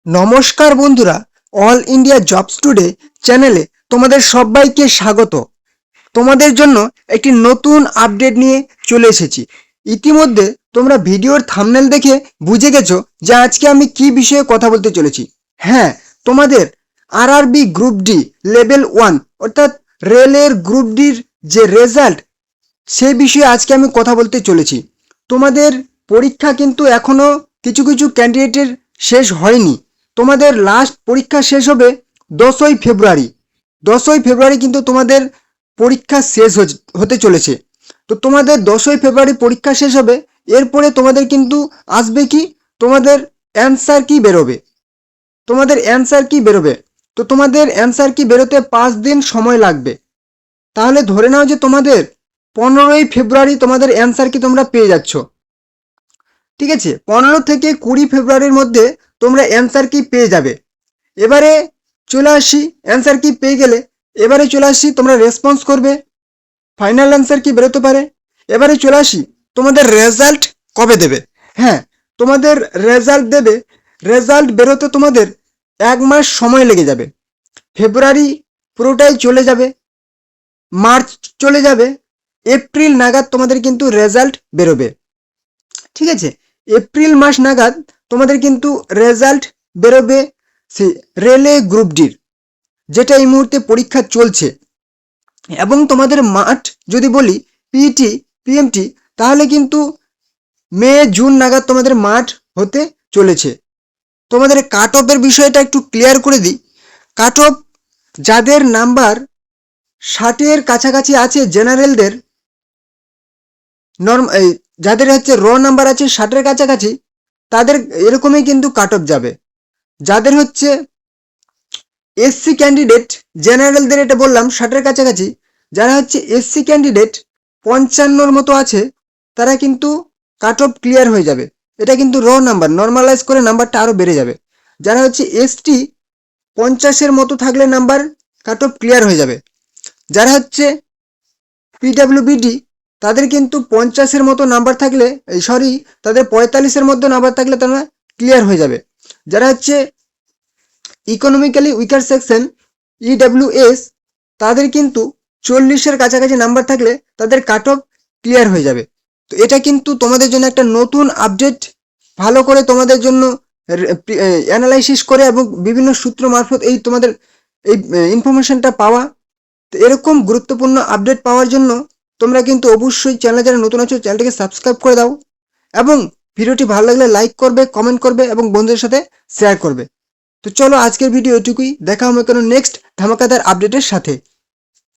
নমস্কার বন্ধুরা, all India jobs today চ্যানেলে তোমাদের সবাইকে স্বাগত। তোমাদের জন্য একটি নতুন আপডেট নিয়ে চলে এসেছি। ইতিমধ্যে তোমরা ভিডিওর থাম্বনেল দেখে বুঝে গেছো যে আজকে আমি কি বিষয়ে কথা বলতে চলেছি। হ্যাঁ, তোমাদের আরআরবি গ্রুপ ডি লেভেল 1 অর্থাৎ রেলের গ্রুপ ডির যে রেজাল্ট, সেই বিষয়ে আজকে আমি কথা বলতে চলেছি। তোমাদের পরীক্ষা কিন্তু এখনো কিছু কিছু ক্যান্ডিডেটের শেষ হয়নি। তোমাদের লাস্ট পরীক্ষা শেষ হবে 10ই ফেব্রুয়ারি। 10ই ফেব্রুয়ারি কিন্তু তোমাদের পরীক্ষা শেষ হতে চলেছে। তো তোমাদের 10ই ফেব্রুয়ারি পরীক্ষা শেষ হবে, এরপরে তোমাদের কিন্তু আসবে কি, তোমাদের অ্যান্সার কি বেরোবে। তো তোমাদের অ্যান্সার কি বেরোতে 5 দিন সময় লাগবে। তাহলে ধরে নাও যে তোমাদের 15ই ফেব্রুয়ারি তোমাদের অ্যান্সার কি তোমরা পেয়ে যাচ্ছ। ঠিক আছে, 15 থেকে 20 ফেব্রুয়ারির মধ্যে তোমরা অ্যান্সার কি পেয়ে যাবে। এবারে চলে আসি, অ্যান্সার কি পেয়ে গেলে এবারে চলে আসি তোমরা রেসপন্স করবে, ফাইনাল অ্যান্সার কি বেরোতে পারে। এবারে চলে আসি তোমাদের রেজাল্ট কবে দেবে। হ্যাঁ, তোমাদের রেজাল্ট দেবে, রেজাল্ট বেরোতে তোমাদের 1 মাস সময় লেগে যাবে। ফেব্রুয়ারি পুরোটাই চলে যাবে, মার্চ চলে যাবে, এপ্রিল নাগাদ তোমাদের কিন্তু রেজাল্ট বেরোবে। ঠিক আছে, এপ্রিল মাস নাগাদ তোমাদের কিন্তু রেজাল্ট বেরোবে সেই রেলে গ্রুপ ডির, যেটা এই মুহূর্তে পরীক্ষা চলছে। এবং তোমাদের মাঠ যদি বলি পিইটি পিএমটি, তাহলে কিন্তু মে জুন নাগাদ তোমাদের মাঠ হতে চলেছে। তোমাদের কাট অফের বিষয়টা একটু ক্লিয়ার করে দিই। কাট অফ যাদের নাম্বার 60-এর কাছাকাছি আছে জেনারেলদের, যাদের হচ্ছে র নাম্বার আছে 60-এর কাছাকাছি, তাদের এরকমই কিন্তু কাট অফ যাবে। যাদের হচ্ছে এসসি ক্যান্ডিডেট, জেনারেলদের এটা বললাম 60-এর কাছাকাছি, যারা হচ্ছে এসসি ক্যান্ডিডেট 55-র মতো আছে, তারা কিন্তু কাট অফ ক্লিয়ার হয়ে যাবে। এটা কিন্তু র নাম্বার, নর্মালাইজ করে নাম্বারটা আরও বেড়ে যাবে। যারা হচ্ছে এসটি 50-এর মতো থাকলে নাম্বার কাট অফ ক্লিয়ার হয়ে যাবে। যারা হচ্ছে পিডাব্লিউবিডি, তাদের কিন্তু 50-এর মতো নাম্বার থাকলে, তাদের 45-এর মধ্যে নাম্বার থাকলে তারা ক্লিয়ার হয়ে যাবে। যারা হচ্ছে ইকোনমিক্যালি উইকার সেকশন ইডাব্লিউএস, তাদের কিন্তু 40-এর কাছাকাছি নাম্বার থাকলে তাদের কাট অফ ক্লিয়ার হয়ে যাবে। তো এটা কিন্তু তোমাদের জন্য একটা নতুন আপডেট, ভালো করে তোমাদের জন্য অ্যানালাইসিস করে এবং বিভিন্ন সূত্র মারফত এই তোমাদের এই ইনফরমেশনটা পাওয়া। তো এরকম গুরুত্বপূর্ণ আপডেট পাওয়ার জন্য তোমরা কিন্তু অবশ্যই চ্যানেলে যারা নতুন আছো চ্যানেলটিকে সাবস্ক্রাইব করে দাও, এবং ভিডিওটি ভালো লাগলে লাইক করবে, কমেন্ট করবে এবং বন্ধুদের সাথে শেয়ার করবে। তো চলো আজকের ভিডিও এটুকুই, দেখা হবে কোনো নেক্সট ধামাকাদার আপডেটের সাথে।